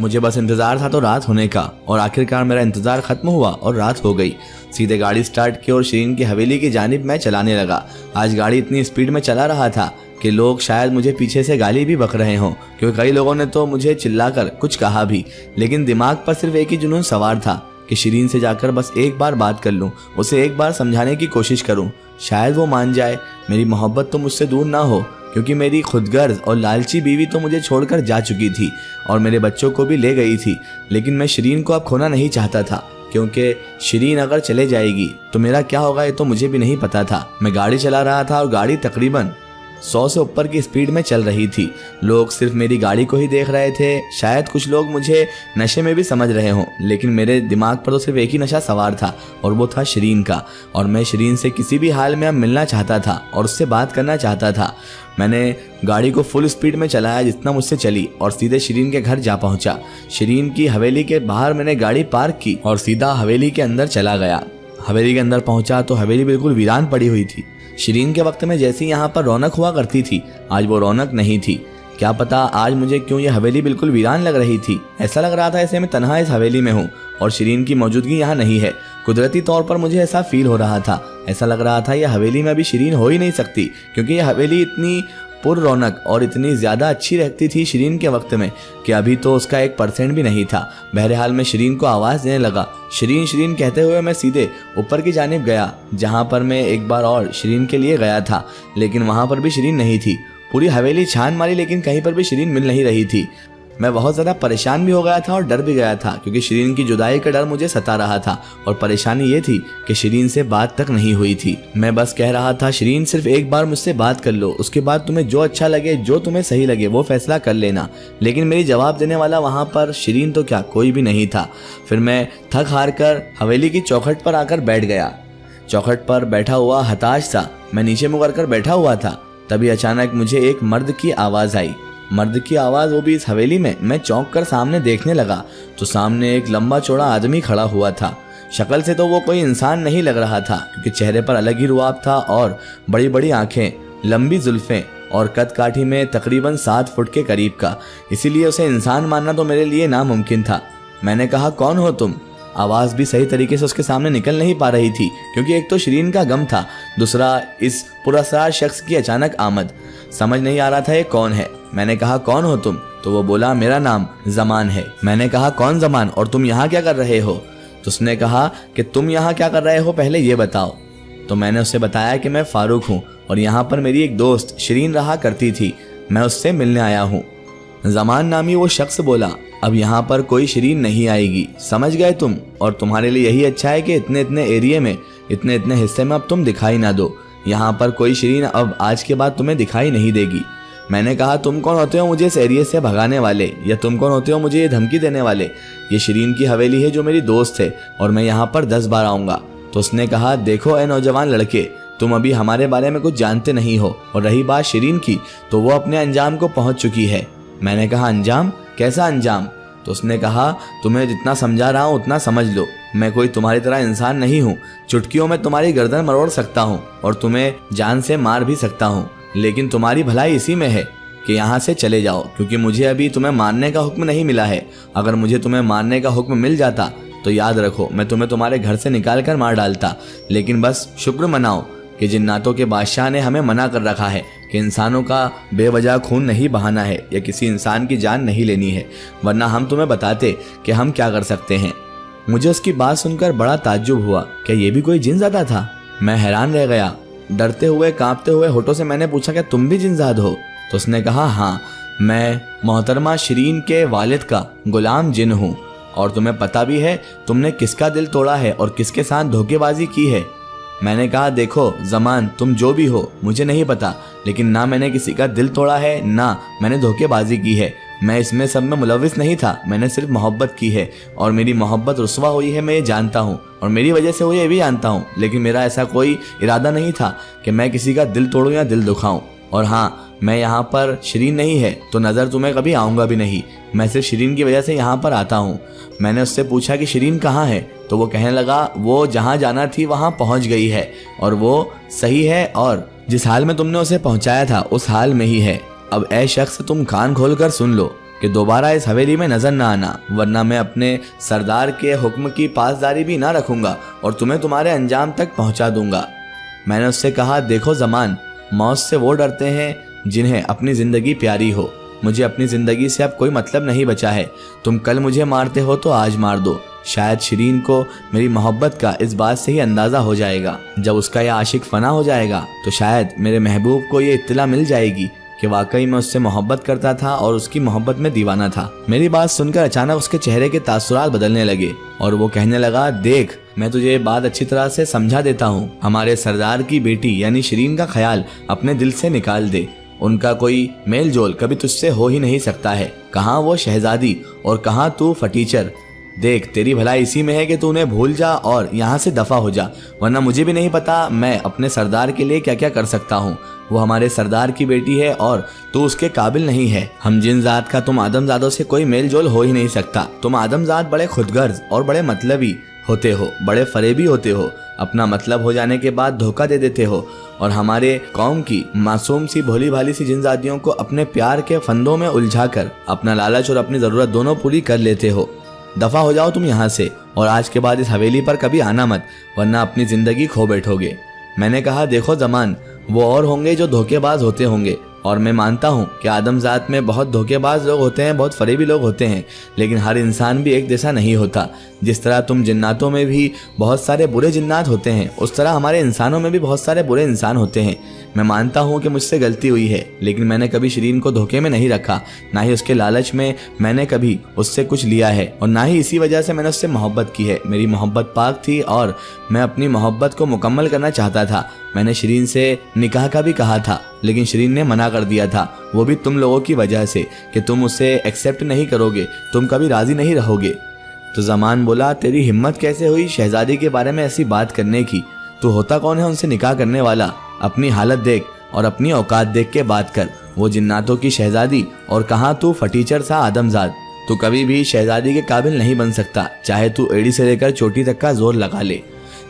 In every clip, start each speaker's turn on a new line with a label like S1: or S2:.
S1: मुझे बस इंतज़ार था तो रात होने का, और आखिरकार मेरा इंतज़ार ख़त्म हुआ और रात हो गई। सीधे गाड़ी स्टार्ट की और शिरीन की हवेली की जानिब मैं चलाने लगा। आज गाड़ी इतनी स्पीड में चला रहा था कि लोग शायद मुझे पीछे से गाली भी बक रहे हों, क्योंकि कई लोगों ने तो मुझे चिल्लाकर कुछ कहा भी। लेकिन दिमाग पर सिर्फ एक ही जुनून सवार था कि शिरीन से जाकर बस एक बार बात कर लूँ, उसे एक बार समझाने की कोशिश करूँ, शायद वो मान जाए। मेरी मोहब्बत तो मुझसे दूर ना हो, क्योंकि मेरी खुदगर्ज और लालची बीवी तो मुझे छोड़कर जा चुकी थी और मेरे बच्चों को भी ले गई थी। लेकिन मैं शिरीन को अब खोना नहीं चाहता था, क्योंकि शिरीन अगर चले जाएगी तो मेरा क्या होगा ये तो मुझे भी नहीं पता था। मैं गाड़ी चला रहा था और गाड़ी तकरीबन 100 से ऊपर की स्पीड में चल रही थी। लोग सिर्फ मेरी गाड़ी को ही देख रहे थे। शायद कुछ लोग मुझे नशे में भी समझ रहे हों, लेकिन मेरे दिमाग पर तो सिर्फ एक ही नशा सवार था और वो था शिरीन का। और मैं शिरीन से किसी भी हाल में अब मिलना चाहता था और उससे बात करना चाहता था। मैंने गाड़ी को फुल स्पीड में चलाया जितना मुझसे चली और सीधे शिरीन के घर जा पहुंचा। शिरीन की हवेली के बाहर मैंने गाड़ी पार्क की और सीधा हवेली के अंदर चला गया। हवेली के अंदर पहुंचा तो हवेली बिल्कुल वीरान पड़ी हुई थी। शिरीन के वक्त में जैसी यहाँ पर रौनक हुआ करती थी, आज वो रौनक नहीं थी। क्या पता आज मुझे क्यों ये हवेली बिल्कुल वीरान लग रही थी। ऐसा लग रहा था ऐसे मैं तन्हा इस हवेली में हूँ और शिरीन की मौजूदगी यहाँ नहीं है। कुदरती तौर पर मुझे ऐसा फील हो रहा था। ऐसा लग रहा था यह हवेली में अभी शिरीन हो ही नहीं सकती, क्योंकि यह हवेली इतनी पुर रौनक और इतनी ज़्यादा अच्छी रहती थी शिरीन के वक्त में कि अभी तो उसका 1% भी नहीं था। बहरहाल मैं शिरीन को आवाज़ देने लगा। शिरीन शिरीन कहते हुए मैं सीधे ऊपर की जानिब गया, जहाँ पर मैं एक बार और शिरीन के लिए गया था, लेकिन वहाँ पर भी शिरीन नहीं थी। पूरी हवेली छान मारी, लेकिन कहीं पर भी शिरीन मिल नहीं रही थी। मैं बहुत ज़्यादा परेशान भी हो गया था और डर भी गया था, क्योंकि शिरीन की जुदाई का डर मुझे सता रहा था। और परेशानी ये थी कि शिरीन से बात तक नहीं हुई थी। मैं बस कह रहा था, शिरीन सिर्फ एक बार मुझसे बात कर लो, उसके बाद तुम्हें जो अच्छा लगे, जो तुम्हें सही लगे वो फैसला कर लेना। लेकिन मेरी जवाब देने वाला वहाँ पर शिरीन तो क्या कोई भी नहीं था। फिर मैं थक हार कर हवेली की चौखट पर आकर बैठ गया। चौखट पर बैठा हुआ हताश सा मैं नीचे मुकर कर बैठा हुआ था। तभी अचानक मुझे एक मर्द की आवाज़ आई। मर्द की आवाज़, वो भी इस हवेली में। मैं चौंक कर सामने देखने लगा तो सामने एक लंबा चौड़ा आदमी खड़ा हुआ था। शक्ल से तो वो कोई इंसान नहीं लग रहा था, क्योंकि चेहरे पर अलग ही रुआब था और बड़ी बड़ी आंखें, लंबी जुल्फें और कद काठी में तकरीबन 7 फुट के करीब का। इसीलिए उसे इंसान मानना तो मेरे लिए नामुमकिन था। मैंने कहा, कौन हो तुम? आवाज़ भी सही तरीके से उसके सामने निकल नहीं पा रही थी, क्योंकि एक तो शिरीन का गम था, दूसरा इस पुरअसरार शख्स की अचानक आमद। समझ नहीं आ रहा था ये कौन है। मैंने कहा, कौन हो तुम? तो वो बोला, मेरा नाम जमान है। मैंने कहा, कौन जमान, और तुम यहाँ क्या कर रहे हो? तो उसने कहा कि तुम यहाँ क्या कर रहे हो पहले ये बताओ। तो मैंने उसे बताया कि मैं फारूक हूँ और यहाँ पर मेरी एक दोस्त शिरीन रहा करती थी, मैं उससे मिलने आया हूँ। जमान नामी वो शख्स बोला, अब यहाँ पर कोई शिरीन नहीं आएगी, समझ गए तुम? और तुम्हारे लिए यही अच्छा है कि इतने इतने एरिए में, इतने इतने हिस्से में अब तुम दिखाई ना दो। यहाँ पर कोई शिरीन अब आज के बाद तुम्हें दिखाई नहीं देगी। मैंने कहा, तुम कौन होते हो मुझे इस एरिए से भगाने वाले, या तुम कौन होते हो मुझे ये धमकी देने वाले? ये शिरीन की हवेली है जो मेरी दोस्त है और मैं यहाँ पर 10 बार आऊँगा। तो उसने कहा, देखो ए नौजवान लड़के, तुम अभी हमारे बारे में कुछ जानते नहीं हो, और रही बात शिरीन की तो वो अपने अंजाम को पहुँच चुकी है। मैंने कहा, अंजाम? कैसा अंजाम? तो उसने कहा, तुम्हें जितना समझा रहा हूँ उतना समझ लो। मैं कोई तुम्हारी तरह इंसान नहीं हूँ। चुटकियों में तुम्हारी गर्दन मरोड़ सकता हूँ और तुम्हें जान से मार भी सकता हूँ, लेकिन तुम्हारी भलाई इसी में है कि यहाँ से चले जाओ, क्योंकि मुझे अभी तुम्हें मारने का हुक्म नहीं मिला है। अगर मुझे तुम्हें मारने का हुक्म मिल जाता तो याद रखो, मैं तुम्हें तुम्हारे घर से निकाल कर मार डालता। लेकिन बस शुक्र मनाओ कि जिन्नातों के बादशाह ने हमें मना कर रखा है कि इंसानों का बेवजह खून नहीं बहाना है या किसी इंसान की जान नहीं लेनी है, वरना हम तुम्हें बताते कि हम क्या कर सकते हैं। मुझे उसकी बात सुनकर बड़ा ताज्जुब हुआ। क्या ये भी कोई जिनज़ादा था? मैं हैरान रह गया। डरते हुए कांपते हुए होठों से मैंने पूछा, क्या तुम भी जिनजाद हो? तो उसने कहा, हाँ, मैं मोहतरमा शिरीन के वालिद का गुलाम जिन हूँ, और तुम्हें पता भी है तुमने किसका दिल तोड़ा है और किसके साथ धोखेबाजी की है। मैंने कहा, देखो जमान, तुम जो भी हो मुझे नहीं पता, लेकिन ना मैंने किसी का दिल तोड़ा है ना मैंने धोखेबाजी की है। मैं इसमें सब में मुलविस नहीं था, मैंने सिर्फ मोहब्बत की है और मेरी मोहब्बत रुस्वा हुई है, मैं ये जानता हूँ, और मेरी वजह से हुई ये भी जानता हूँ। लेकिन मेरा ऐसा कोई इरादा नहीं था कि मैं किसी का दिल तोड़ूँ या दिल दुखाऊँ। और हाँ, मैं यहाँ पर शिरीन नहीं है तो नज़र तुम्हें कभी आऊँगा भी नहीं। मैं सिर्फ शिरीन की वजह से यहाँ पर आता हूँ। मैंने उससे पूछा कि शिरीन कहाँ है, तो वो कहने लगा, वो जहाँ जाना थी वहाँ पहुँच गई है और वो सही है, और जिस हाल में तुमने उसे पहुँचाया था उस हाल में ही है। अब ऐ शख्स, तुम कान खोल कर सुन लो, कि दोबारा इस हवेली में नजर ना आना, वरना मैं अपने सरदार के हुक्म की पासदारी भी ना रखूंगा और तुम्हें तुम्हारे अंजाम तक पहुंचा दूंगा। मैंने उससे कहा, देखो जमान, मौत से वो डरते हैं जिन्हें अपनी जिंदगी प्यारी हो। मुझे अपनी जिंदगी से अब कोई मतलब नहीं बचा है। तुम कल मुझे मारते हो तो आज मार दो। शायद शिरीन को मेरी मोहब्बत का इस बात से ही अंदाज़ा हो जाएगा। जब उसका यह आशिक फना हो जाएगा तो शायद मेरे महबूब को ये इत्तला मिल जाएगी कि वाकई मैं उससे मोहब्बत करता था और उसकी मोहब्बत में दीवाना था। मेरी बात सुनकर अचानक उसके चेहरे के तासुरात बदलने लगे और वो कहने लगा, देख, मैं तुझे ये बात अच्छी तरह से समझा देता हूँ। हमारे सरदार की बेटी यानी शिरीन का ख्याल अपने दिल से निकाल दे। उनका कोई मेल जोल कभी तुझसे हो ही नहीं सकता है। कहाँ वो शहजादी और कहाँ तू फटीचर। देख, तेरी भलाई इसी में है कि तू उन्हें भूल जा और यहाँ से दफा हो जा, वरना मुझे भी नहीं पता मैं अपने सरदार के लिए क्या क्या कर सकता हूँ। वो हमारे सरदार की बेटी है और तू उसके काबिल नहीं है। हम जिन जात का तुम आदमजादों से कोई मेल जोल हो ही नहीं सकता। तुम आदमजाद बड़े खुदगर्ज और बड़े मतलबी होते हो, बड़े फरेबी होते हो। अपना मतलब हो जाने के बाद धोखा दे देते हो और हमारे कौम की मासूम सी भोली भाली सी जिनजादियों को अपने प्यार के फंदों में उलझाकर अपना लालच और अपनी ज़रूरत दोनों पूरी कर लेते हो। दफ़ा हो जाओ तुम यहाँ से और आज के बाद इस हवेली पर कभी आना मत, वरना अपनी ज़िंदगी खो बैठोगे। मैंने कहा, देखो जमान, वो और होंगे जो धोखेबाज होते होंगे और मैं मानता हूँ कि आदमजात में बहुत धोखेबाज लोग होते हैं, बहुत फरेबी लोग होते हैं, लेकिन हर इंसान भी एक जैसा नहीं होता। जिस तरह तुम जिन्नातों में भी बहुत सारे बुरे जिन्नात होते हैं, उस तरह हमारे इंसानों में भी बहुत सारे बुरे इंसान होते हैं। मैं मानता हूँ कि मुझसे गलती हुई है, लेकिन मैंने कभी शिरीन को धोखे में नहीं रखा, ना ही उसके लालच में मैंने कभी उससे कुछ लिया है और ना ही इसी वजह से मैंने उससे मोहब्बत की है। मेरी मोहब्बत पाक थी और मैं अपनी मोहब्बत को मुकम्मल करना चाहता था। मैंने शिरीन से निकाह का भी कहा था, लेकिन शिरीन ने मना कर दिया था, वो भी तुम लोगों की वजह से कि तुम उसे एक्सेप्ट नहीं करोगे, तुम कभी राजी नहीं रहोगे। तो जमान बोला, तेरी हिम्मत कैसे हुई शहजादी के बारे में ऐसी बात करने की? तू होता कौन है उनसे निकाह करने वाला? अपनी हालत देख और अपनी औकात देख के बात कर। वो जिन्नातों की शहजादी और कहाँ तू फटीचर सा आदमजाद। तू कभी भी शहजादी के काबिल नहीं बन सकता, चाहे तू एड़ी से लेकर चोटी तक का जोर लगा ले।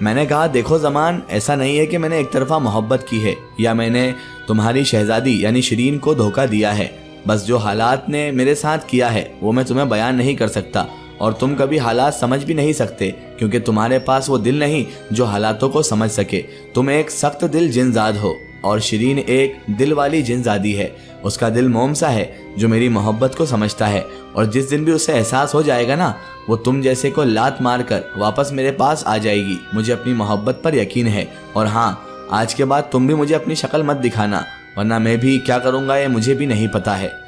S1: मैंने कहा, देखो जमान, ऐसा नहीं है कि मैंने एक तरफा मोहब्बत की है या मैंने तुम्हारी शहजादी यानी शिरीन को धोखा दिया है। बस जो हालात ने मेरे साथ किया है वो मैं तुम्हें बयान नहीं कर सकता और तुम कभी हालात समझ भी नहीं सकते, क्योंकि तुम्हारे पास वो दिल नहीं जो हालातों को समझ सके। तुम एक सख्त दिल जिनजाद हो और शिरीन एक दिल वाली जिनजादी है। उसका दिल मोम सा है जो मेरी मोहब्बत को समझता है और जिस दिन भी उसे एहसास हो जाएगा ना, वो तुम जैसे को लात मार कर वापस मेरे पास आ जाएगी। मुझे अपनी मोहब्बत पर यकीन है और हाँ, आज के बाद तुम भी मुझे अपनी शक्ल मत दिखाना, वरना मैं भी क्या करूँगा ये मुझे भी नहीं पता है।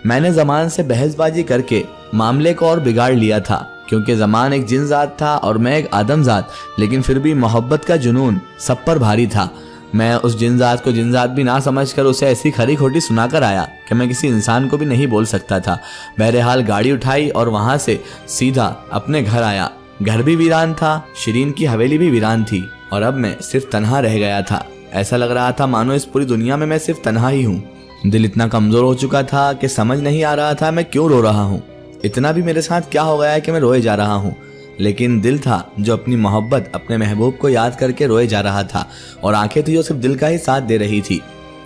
S1: मैंने जमान से बहसबाजी करके मामले को और बिगाड़ लिया था, क्योंकि जमान एक जिनजात था और मैं एक आदमजात, लेकिन फिर भी मोहब्बत का जुनून सब पर भारी था। मैं उस जिनजात को जिनजात भी ना समझकर उसे ऐसी खरी खोटी सुनाकर आया कि मैं किसी इंसान को भी नहीं बोल सकता था। बहरहाल गाड़ी उठाई और वहां से सीधा अपने घर आया। घर भी वीरान था, शिरीन की हवेली भी वीरान थी और अब मैं सिर्फ तन्हा रह गया था। ऐसा लग रहा था मानो इस पूरी दुनिया में मैं सिर्फ तन्हा ही हूँ। दिल इतना कमजोर हो चुका था कि समझ नहीं आ रहा था मैं क्यों रो रहा हूँ। इतना भी मेरे साथ क्या हो गया है कि मैं रोए जा रहा हूँ। लेकिन दिल था जो अपनी मोहब्बत, अपने महबूब को याद करके रोए जा रहा था और आंखें थी जो सिर्फ दिल का ही साथ दे रही थी।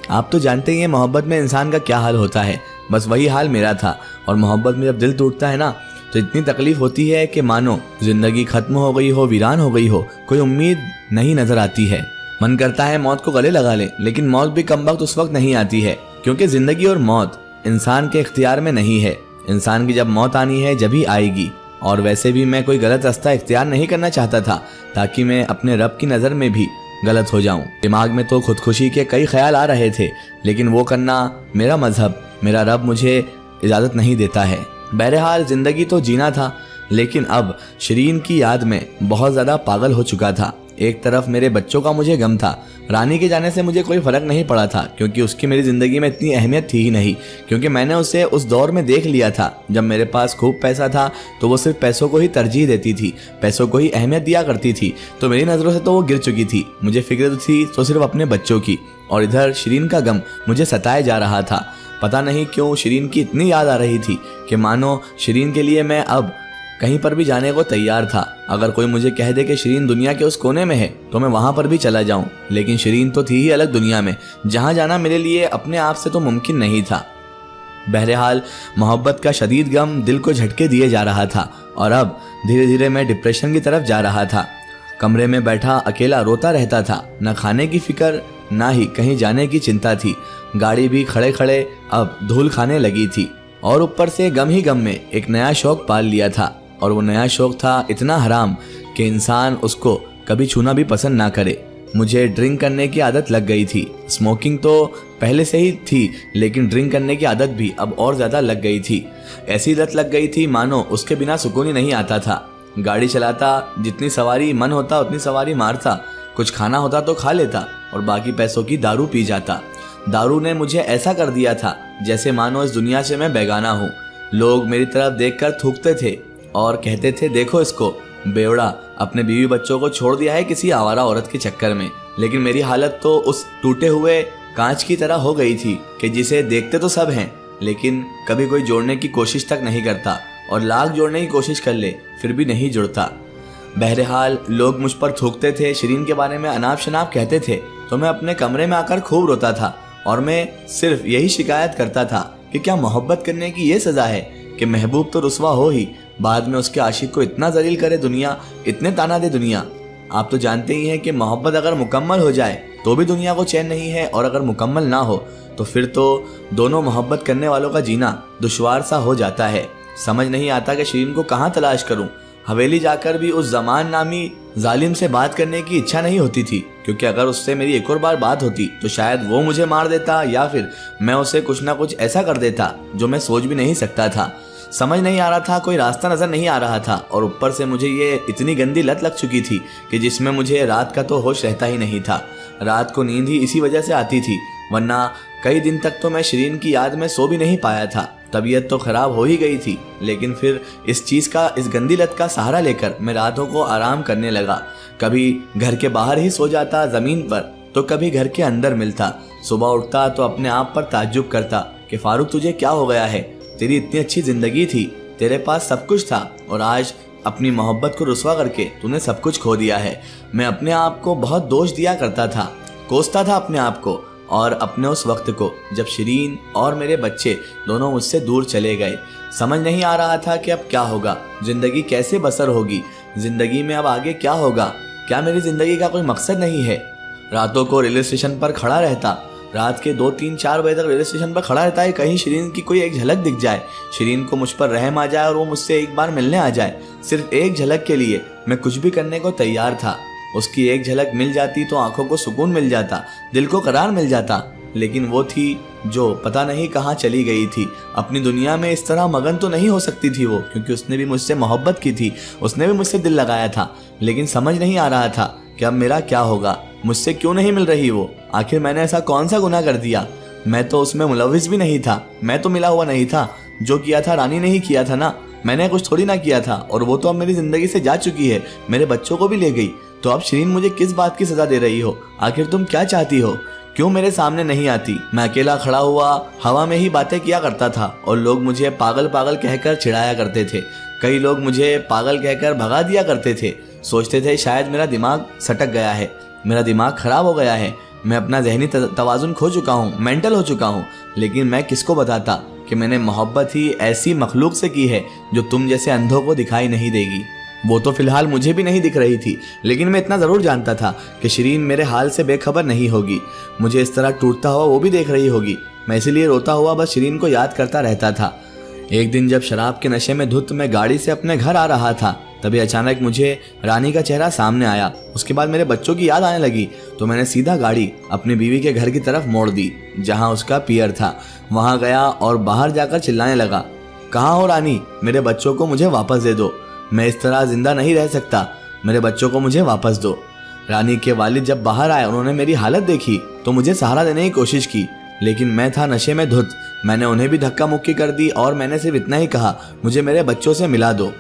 S1: आप तो जानते ही हैं मोहब्बत में इंसान का क्या हाल होता है, बस वही हाल मेरा था। और मोहब्बत में जब दिल टूटता है ना, तो इतनी तकलीफ होती है कि मानो जिंदगी खत्म हो गई हो, वीरान हो गई हो, कोई उम्मीद नहीं नजर आती है। मन करता है मौत को गले लगा ले, लेकिन मौत भी कम वक्त उस वक्त नहीं आती है, क्योंकि जिंदगी और मौत इंसान के इख्तियार में नहीं है। इंसान की जब मौत आनी है जब ही आएगी। और वैसे भी मैं कोई गलत रास्ता इख्तियार नहीं करना चाहता था ताकि मैं अपने रब की नज़र में भी गलत हो जाऊं। दिमाग में तो खुदकुशी के कई ख्याल आ रहे थे, लेकिन वो करना मेरा मजहब, मेरा रब मुझे इजाज़त नहीं देता है। बहरहाल ज़िंदगी तो जीना था, लेकिन अब शिरीन की याद में बहुत ज़्यादा पागल हो चुका था। एक तरफ मेरे बच्चों का मुझे गम था। रानी के जाने से मुझे कोई फ़र्क नहीं पड़ा था, क्योंकि उसकी मेरी ज़िंदगी में इतनी अहमियत थी ही नहीं, क्योंकि मैंने उसे उस दौर में देख लिया था जब मेरे पास खूब पैसा था तो वो सिर्फ पैसों को ही तरजीह देती थी, पैसों को ही अहमियत दिया करती थी। तो मेरी नज़रों से तो वो गिर चुकी थी। मुझे फिक्र थी तो सिर्फ अपने बच्चों की, और इधर शिरीन का गम मुझे सताए जा रहा था। पता नहीं क्यों शिरीन की इतनी याद आ रही थी कि मानो शिरीन के लिए मैं अब कहीं पर भी जाने को तैयार था। अगर कोई मुझे कह दे कि शिरीन दुनिया के उस कोने में है तो मैं वहां पर भी चला जाऊं, लेकिन शिरीन तो थी ही अलग दुनिया में, जहां जाना मेरे लिए अपने आप से तो मुमकिन नहीं था। बहरहाल मोहब्बत का शदीद गम दिल को झटके दिए जा रहा था और अब धीरे धीरे मैं डिप्रेशन की तरफ जा रहा था। कमरे में बैठा अकेला रोता रहता था। न खाने की फिक्र ना ही कहीं जाने की चिंता थी। गाड़ी भी खड़े खड़े अब धूल खाने लगी थी और ऊपर से गम ही गम में एक नया शौक पाल लिया था और वो नया शौक था इतना हराम कि इंसान उसको कभी छूना भी पसंद ना करे। मुझे ड्रिंक करने की आदत लग गई थी। स्मोकिंग तो पहले से ही थी लेकिन ड्रिंक करने की आदत भी अब और ज़्यादा लग गई थी। ऐसी लत लग गई थी मानो उसके बिना सुकून ही नहीं आता था। गाड़ी चलाता, जितनी सवारी मन होता उतनी सवारी मारता, कुछ खाना होता तो खा लेता और बाकी पैसों की दारू पी जाता। दारू ने मुझे ऐसा कर दिया था जैसे मानो इस दुनिया से मैं बेगाना हूँ। लोग मेरी तरफ देखकर थूकते थे और कहते थे देखो इसको, बेवड़ा अपने बीवी बच्चों को छोड़ दिया है किसी आवारा औरत के चक्कर में। लेकिन मेरी हालत तो उस टूटे हुए कांच की तरह हो गई थी कि जिसे देखते तो सब हैं लेकिन कभी कोई जोड़ने की कोशिश तक नहीं करता और लाख जोड़ने की कोशिश कर ले फिर भी नहीं जुड़ता। बहरहाल लोग मुझ पर थूकते थे, शिरीन के बारे में अनाप शनाप कहते थे तो मैं अपने कमरे में आकर खूब रोता था और मैं सिर्फ यही शिकायत करता था कि क्या मोहब्बत करने की ये सज़ा है कि महबूब तो रुसवा हो ही, बाद में उसके आशिक को इतना जलील करे दुनिया, इतने ताना दे दुनिया। आप तो जानते ही हैं कि मोहब्बत अगर मुकम्मल हो जाए तो भी दुनिया को चैन नहीं है और अगर मुकम्मल ना हो तो फिर तो दोनों मोहब्बत करने वालों का जीना दुश्वार सा हो जाता है। समझ नहीं आता कि शिरीन को कहाँ तलाश करूँ। हवेली जाकर भी उस जमान नामी जालिम से बात करने की इच्छा नहीं होती थी क्योंकि अगर उससे मेरी एक और बार बात होती तो शायद वो मुझे मार देता या फिर मैं उसे कुछ ना कुछ ऐसा कर देता जो मैं सोच भी नहीं सकता था। समझ नहीं आ रहा था, कोई रास्ता नजर नहीं आ रहा था और ऊपर से मुझे ये इतनी गंदी लत लग चुकी थी कि जिसमें मुझे रात का तो होश रहता ही नहीं था। रात को नींद ही इसी वजह से आती थी, वरना कई दिन तक तो मैं शिरीन की याद में सो भी नहीं पाया था। तबीयत तो खराब हो ही गई थी लेकिन फिर इस गंदी लत का सहारा लेकर मैं रातों को आराम करने लगा। कभी घर के बाहर ही सो जाता ज़मीन पर तो कभी घर के अंदर मिलता। सुबह उठता तो अपने आप पर ताज्जुब करता कि फारूक तुझे क्या हो गया है, तेरी इतनी अच्छी जिंदगी थी, तेरे पास सब कुछ था और आज अपनी मोहब्बत को रुसवा करके तूने सब कुछ खो दिया है। मैं अपने आप को बहुत दोष दिया करता था, कोसता था अपने आप को और अपने उस वक्त को जब शिरीन और मेरे बच्चे दोनों मुझसे दूर चले गए। समझ नहीं आ रहा था कि अब क्या होगा, जिंदगी कैसे बसर होगी, जिंदगी में अब आगे क्या होगा, क्या मेरी जिंदगी का कोई मकसद नहीं है। रातों को रेलवे स्टेशन पर खड़ा रहता, रात के 2, 3, 4 बजे तक रेलवे स्टेशन पर खड़ा रहता है कहीं शिरीन की कोई एक झलक दिख जाए, शिरीन को मुझ पर रहम आ जाए और वो मुझसे एक बार मिलने आ जाए। सिर्फ एक झलक के लिए मैं कुछ भी करने को तैयार था। उसकी एक झलक मिल जाती तो आंखों को सुकून मिल जाता, दिल को करार मिल जाता। लेकिन वो थी जो पता नहीं कहाँ चली गई थी। अपनी दुनिया में इस तरह मगन तो नहीं हो सकती थी वो, क्योंकि उसने भी मुझसे मोहब्बत की थी, उसने भी मुझसे दिल लगाया था। लेकिन समझ नहीं आ रहा था कि अब मेरा क्या होगा, मुझसे क्यों नहीं मिल रही वो। आखिर मैंने ऐसा कौन सा गुनाह कर दिया। मैं तो उसमें मुलविस भी नहीं था, मैं तो मिला हुआ नहीं था। जो किया था रानी ने ही किया था ना, मैंने कुछ थोड़ी ना किया था। और वो तो अब मेरी जिंदगी से जा चुकी है, मेरे बच्चों को भी ले गई। तो अब शिरीन मुझे किस बात की सजा दे रही हो? आखिर तुम क्या चाहती हो? क्यों मेरे सामने नहीं आती? मैं अकेला खड़ा हुआ हवा में ही बातें किया करता था और लोग मुझे पागल पागल कहकर चिढ़ाया करते थे। कई लोग मुझे पागल कहकर भगा दिया करते थे। सोचते थे शायद मेरा दिमाग सटक गया है, मेरा दिमाग खराब हो गया है, मैं अपना जहनी तवाजुन खो चुका हूँ, मेंटल हो चुका हूँ। लेकिन मैं किसको बताता कि मैंने मोहब्बत ही ऐसी मखलूक से की है जो तुम जैसे अंधों को दिखाई नहीं देगी। वो तो फिलहाल मुझे भी नहीं दिख रही थी, लेकिन मैं इतना ज़रूर जानता था कि शिरीन मेरे हाल से बेखबर नहीं होगी। मुझे इस तरह टूटता हुआ वो भी देख रही होगी। मैं इसीलिए रोता हुआ बस शिरीन को याद करता रहता था। एक दिन जब शराब के नशे में धुत मैं गाड़ी से अपने घर आ रहा था, तभी अचानक मुझे रानी का चेहरा सामने आया। उसके बाद मेरे बच्चों की याद आने लगी तो मैंने सीधा गाड़ी अपनी बीवी के घर की तरफ मोड़ दी जहाँ उसका पियर था। वहाँ गया और बाहर जाकर चिल्लाने लगा, कहाँ हो रानी, मेरे बच्चों को मुझे वापस दे दो, मैं इस तरह जिंदा नहीं रह सकता, मेरे बच्चों को मुझे वापस दो। रानी के वालिद जब बाहर आए, उन्होंने मेरी हालत देखी तो मुझे सहारा देने की कोशिश की, लेकिन मैं था नशे में धुत। मैंने उन्हें भी धक्का मुक्की कर दी और मैंने सिर्फ इतना ही कहा, मुझे मेरे बच्चों से मिला दो।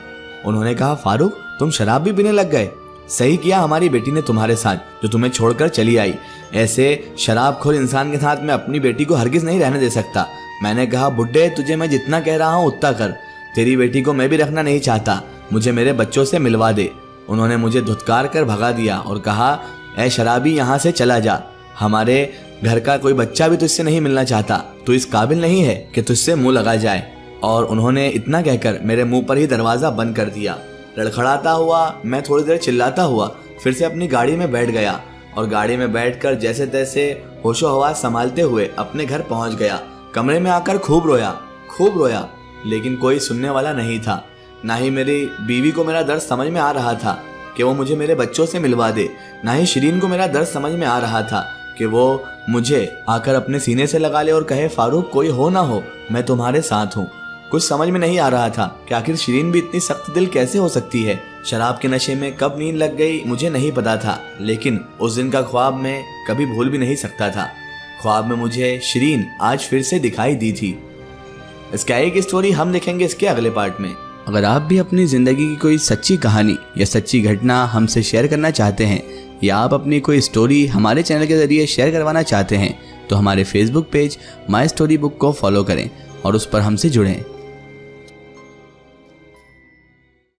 S1: उन्होंने कहा, फारूक तुम शराब भी पीने लग गए? सही किया हमारी बेटी ने तुम्हारे साथ, जो तुम्हें छोड़कर चली आई। ऐसे शराबखोर इंसान के साथ मैं अपनी बेटी को हरगिज नहीं रहने दे सकता। मैंने कहा, बुड्ढे तुझे मैं जितना कह रहा हूँ उतना कर, तेरी बेटी को मैं भी रखना नहीं चाहता, मुझे मेरे बच्चों से मिलवा दे। उन्होंने मुझे धुतकार कर भगा दिया और कहा, ऐ शराबी यहाँ से चला जा, हमारे घर का कोई बच्चा भी तुझसे नहीं मिलना चाहता, तू इस काबिल नहीं है कि तुझसे मुंह लगा जाए। और उन्होंने इतना कहकर मेरे मुंह पर ही दरवाज़ा बंद कर दिया। लड़खड़ाता हुआ मैं थोड़ी देर चिल्लाता हुआ फिर से अपनी गाड़ी में बैठ गया और गाड़ी में बैठकर जैसे तैसे होशो हवास संभालते हुए अपने घर पहुंच गया। कमरे में आकर खूब रोया, लेकिन कोई सुनने वाला नहीं था। ना ही मेरी बीवी को मेरा दर्द समझ में आ रहा था कि वो मुझे मेरे बच्चों से मिलवा दे, ना ही शिरीन को मेरा दर्द समझ में आ रहा था कि वो मुझे आकर अपने सीने से लगा ले और कहे, फारूक कोई हो ना हो मैं तुम्हारे साथ हूँ। कुछ समझ में नहीं आ रहा था कि आखिर शिरीन भी इतनी सख्त दिल कैसे हो सकती है। शराब के नशे में कब नींद लग गई मुझे नहीं पता था, लेकिन उस दिन का ख्वाब मैं कभी भूल भी नहीं सकता था। ख्वाब में मुझे शिरीन आज फिर से दिखाई दी थी। इसकी आगे की स्टोरी हम लिखेंगे इसके अगले पार्ट में।
S2: अगर आप भी अपनी ज़िंदगी की कोई सच्ची कहानी या सच्ची घटना हमसे शेयर करना चाहते हैं या आप अपनी कोई स्टोरी हमारे चैनल के ज़रिए शेयर करवाना चाहते हैं तो हमारे Facebook page my story book को फॉलो करें और उस पर हमसे जुड़ें।